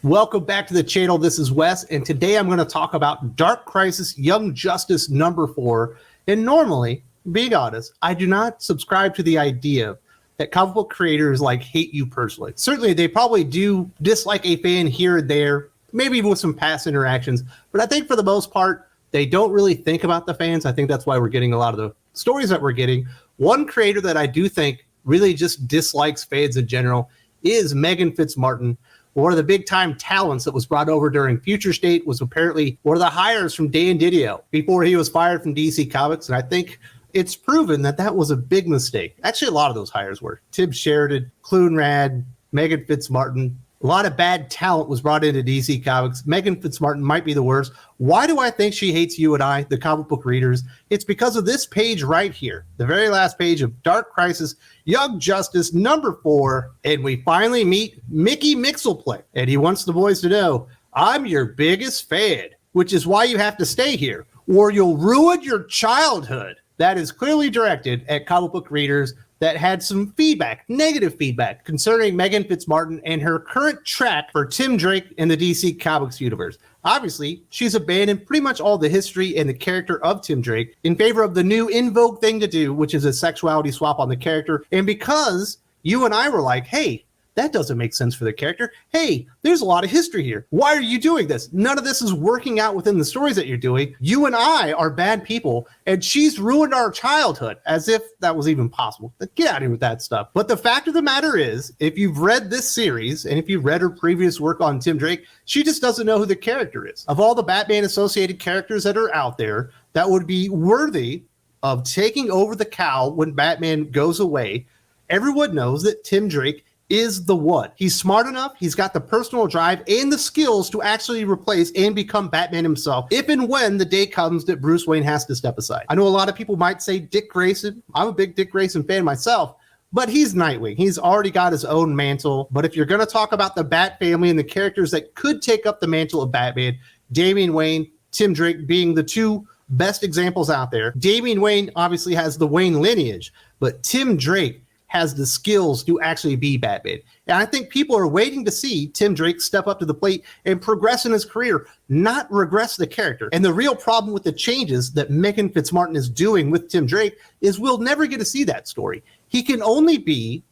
Welcome back to the channel. This is Wes, and today I'm going to talk about Dark Crisis Young Justice number 4. And normally, being honest, I do not subscribe to the idea that comic book creators hate you personally. Certainly, they probably do dislike a fan here and there, maybe with some past interactions, but I think for the most part, they don't really think about the fans. I think that's why we're getting a lot of the stories that we're getting. One creator that I do think really just dislikes fans in general is Meghan Fitzmartin. One of the big-time talents that was brought over during Future State was apparently one of the hires from Dan Didio before he was fired from DC Comics, and I think it's proven that that was a big mistake. Actually, a lot of those hires were. Tim Sheridan, Clunrad, Meghan Fitzmartin. A lot of bad talent was brought into DC Comics. Meghan Fitzmartin might be the worst. Why do I think she hates you and I, the comic book readers? It's because of this page right here, the very last page of Dark Crisis Young Justice number 4, and we finally meet Mickey Mixelplick, and he wants the boys to know, I'm your biggest fan, which is why you have to stay here, or you'll ruin your childhood. That is clearly directed at comic book readers that had some feedback, negative feedback, concerning Meghan Fitzmartin and her current track for Tim Drake in the DC Comics universe. Obviously, she's abandoned pretty much all the history and the character of Tim Drake in favor of the new in vogue thing to do, which is a sexuality swap on the character. And because you and I were like, hey, that doesn't make sense for the character. Hey, there's a lot of history here. Why are you doing this? None of this is working out within the stories that you're doing. You and I are bad people, and she's ruined our childhood, as if that was even possible. Get out of here with that stuff. But the fact of the matter is, if you've read this series, and if you've read her previous work on Tim Drake, she just doesn't know who the character is. Of all the Batman-associated characters that are out there that would be worthy of taking over the cowl when Batman goes away, everyone knows that Tim Drake is the one. He's smart enough, he's got the personal drive and the skills to actually replace and become Batman himself if and when the day comes that Bruce Wayne has to step aside. I know a lot of people might say Dick Grayson. I'm a big Dick Grayson fan myself, but he's Nightwing. He's already got his own mantle. But if you're going to talk about the Bat family and the characters that could take up the mantle of Batman, Damian Wayne, Tim Drake being the two best examples out there. Damian Wayne obviously has the Wayne lineage, but Tim Drake has the skills to actually be Batman. And I think people are waiting to see Tim Drake step up to the plate and progress in his career, not regress the character. And the real problem with the changes that Meghan Fitzmartin is doing with Tim Drake is we'll never get to see that story. He can only be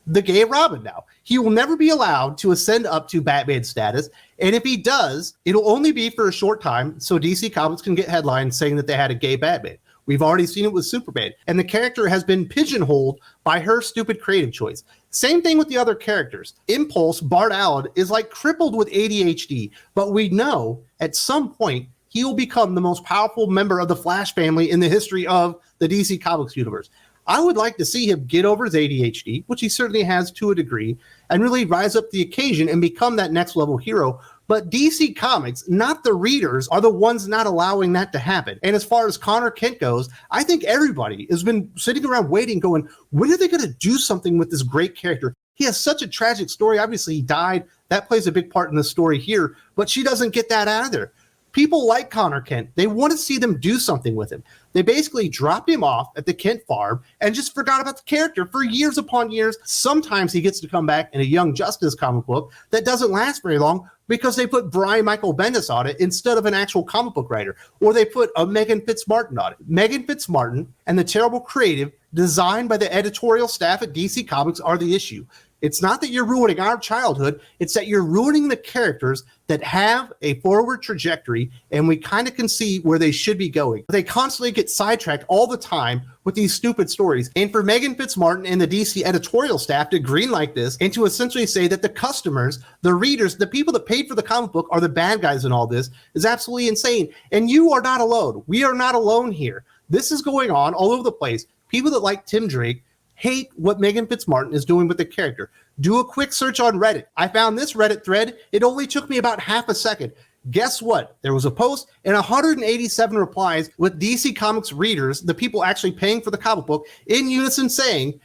the gay Robin now. He will never be allowed to ascend up to Batman status. And if he does, it'll only be for a short time so DC Comics can get headlines saying that they had a gay Batman. We've already seen it with Superman, and the character has been pigeonholed by her stupid creative choice. Same thing with the other characters. Impulse, Bart Allen, is crippled with ADHD, but we know at some point he will become the most powerful member of the Flash family in the history of the DC Comics universe. I would like to see him get over his ADHD, which he certainly has to a degree, and really rise up the occasion and become that next level hero. But DC Comics, not the readers, are the ones not allowing that to happen. And as far as Connor Kent goes, I think everybody has been sitting around waiting, going, when are they going to do something with this great character? He has such a tragic story. Obviously, he died. That plays a big part in the story here, but she doesn't get that either. People like Connor Kent. They want to see them do something with him. They basically dropped him off at the Kent farm and just forgot about the character for years upon years. Sometimes he gets to come back in a Young Justice comic book that doesn't last very long because they put Brian Michael Bendis on it instead of an actual comic book writer, or they put a Meghan Fitzmartin on it. Meghan Fitzmartin and the terrible creative designed by the editorial staff at DC Comics are the issue. It's not that you're ruining our childhood, it's that you're ruining the characters that have a forward trajectory, and we kind of can see where they should be going. They constantly get sidetracked all the time with these stupid stories. And for Meghan Fitzmartin and the DC editorial staff to greenlight this and to essentially say that the customers, the readers, the people that paid for the comic book are the bad guys in all this is absolutely insane. And you are not alone. We are not alone here. This is going on all over the place. People that like Tim Drake hate what Meghan Fitzmartin is doing with the character. Do a quick search on Reddit. I found this Reddit thread. It only took me about half a second. Guess what? There was a post and 187 replies with DC Comics readers, the people actually paying for the comic book, in unison saying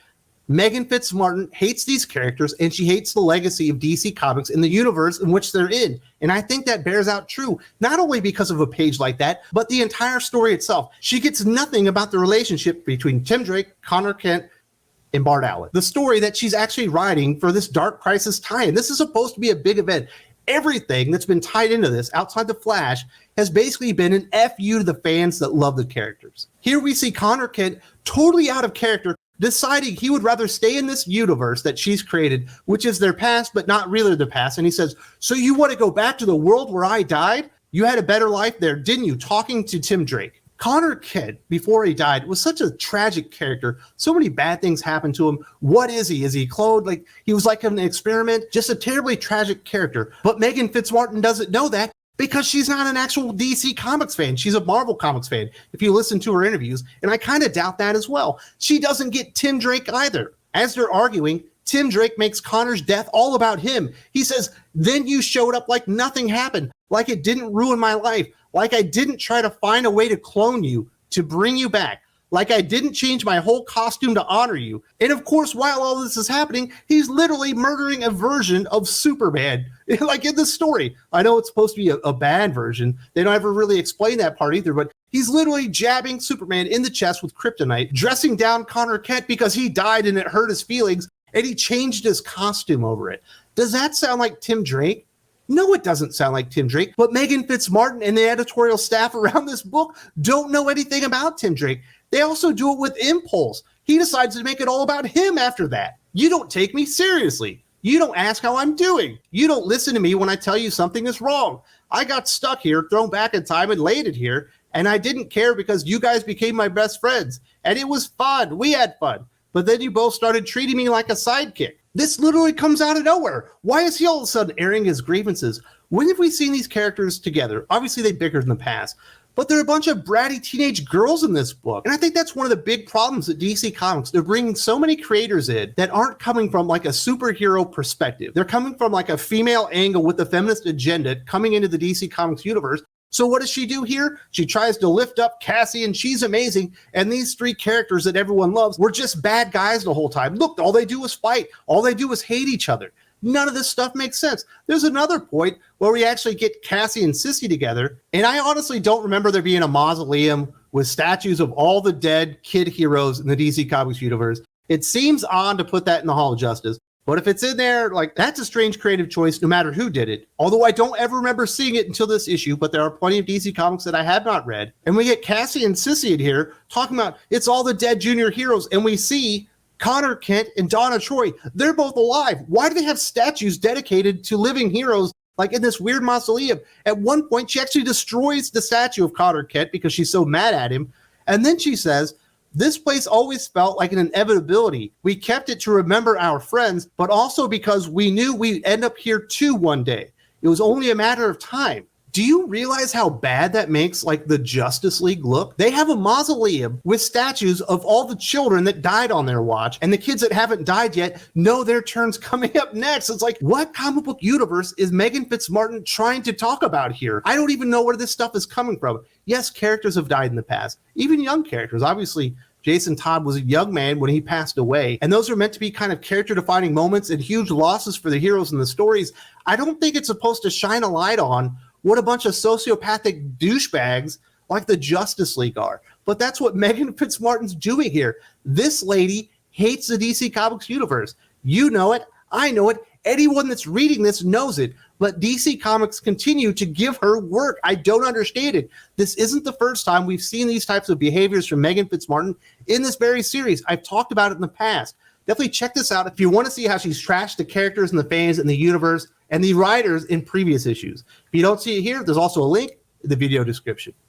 Meghan Fitzmartin hates these characters and she hates the legacy of DC Comics in the universe in which they're in. And I think that bears out true, not only because of a page like that, but the entire story itself. She gets nothing about the relationship between Tim Drake, Connor Kent, and Bart Allen. The story that she's actually writing for this Dark Crisis tie-in. This is supposed to be a big event. everything that's been tied into this outside the Flash has basically been an FU to the fans that love the characters. Here we see Connor Kent totally out of character, deciding he would rather stay in this universe that she's created, which is their past, but not really their past. And he says, so you want to go back to the world where I died? You had a better life there, didn't you? Talking to Tim Drake. Connor Kent, before he died, was such a tragic character. So many bad things happened to him. What is he? Is he cloned? Like, he was like an experiment. Just a terribly tragic character. But Meghan Fitzmartin doesn't know that because she's not an actual DC Comics fan. She's a Marvel Comics fan, if you listen to her interviews. And I kind of doubt that as well. She doesn't get Tim Drake either. As they're arguing, Tim Drake makes Connor's death all about him. He says, then you showed up like nothing happened, like it didn't ruin my life, like I didn't try to find a way to clone you, to bring you back, like I didn't change my whole costume to honor you. And of course, while all this is happening, he's literally murdering a version of Superman, like in the story. I know it's supposed to be a bad version. They don't ever really explain that part either, but he's literally jabbing Superman in the chest with kryptonite, dressing down Connor Kent because he died and it hurt his feelings, and he changed his costume over it. Does that sound like Tim Drake? No, it doesn't sound like Tim Drake, but Meghan Fitzmartin and the editorial staff around this book don't know anything about Tim Drake. They also do it with Impulse. He decides to make it all about him after that. You don't take me seriously. You don't ask how I'm doing. You don't listen to me when I tell you something is wrong. I got stuck here, thrown back in time and landed here, and I didn't care because you guys became my best friends, and it was fun. We had fun. But then you both started treating me like a sidekick. This literally comes out of nowhere. Why is he all of a sudden airing his grievances? When have we seen these characters together? Obviously, they bickered in the past, but they're a bunch of bratty teenage girls in this book. And I think that's one of the big problems at DC Comics. They're bringing so many creators in that aren't coming from like a superhero perspective. They're coming from like a female angle with a feminist agenda coming into the DC Comics universe. So what does she do here? She tries to lift up Cassie, and she's amazing. And these three characters that everyone loves were just bad guys the whole time. Look, all they do is fight. All they do is hate each other. None of this stuff makes sense. There's another point where we actually get Cassie and Sissy together, and I honestly don't remember there being a mausoleum with statues of all the dead kid heroes in the DC Comics universe. It seems odd to put that in the Hall of Justice, but if it's in there, like, that's a strange creative choice no matter who did it. Although I don't ever remember seeing it until this issue, but there are plenty of DC Comics that I have not read. And we get Cassie and Sissy in here talking about it's all the dead junior heroes, and we see Connor Kent and Donna Troy. They're both alive. Why do they have statues dedicated to living heroes like in this weird mausoleum? At one point, she actually destroys the statue of Connor Kent because she's so mad at him. And then she says, this place always felt like an inevitability. We kept it to remember our friends, but also because we knew we'd end up here too one day. It was only a matter of time. Do you realize how bad that makes like the Justice League look? They have a mausoleum with statues of all the children that died on their watch, and the kids that haven't died yet know their turn's coming up next. It's like, what comic book universe is Meghan Fitzmartin trying to talk about here? I don't even know where this stuff is coming from. Yes, characters have died in the past, even young characters. Obviously, Jason Todd was a young man when he passed away, and those are meant to be kind of character-defining moments and huge losses for the heroes in the stories. I don't think it's supposed to shine a light on what a bunch of sociopathic douchebags like the Justice League are. But that's what Meghan Fitzmartin's doing here. This lady hates the DC Comics universe. You know it. I know it. Anyone that's reading this knows it. But DC Comics continue to give her work. I don't understand it. This isn't the first time we've seen these types of behaviors from Meghan Fitzmartin in this very series. I've talked about it in the past. Definitely check this out if you want to see how she's trashed the characters and the fans and the universe and the writers in previous issues. If you don't see it here, there's also a link in the video description.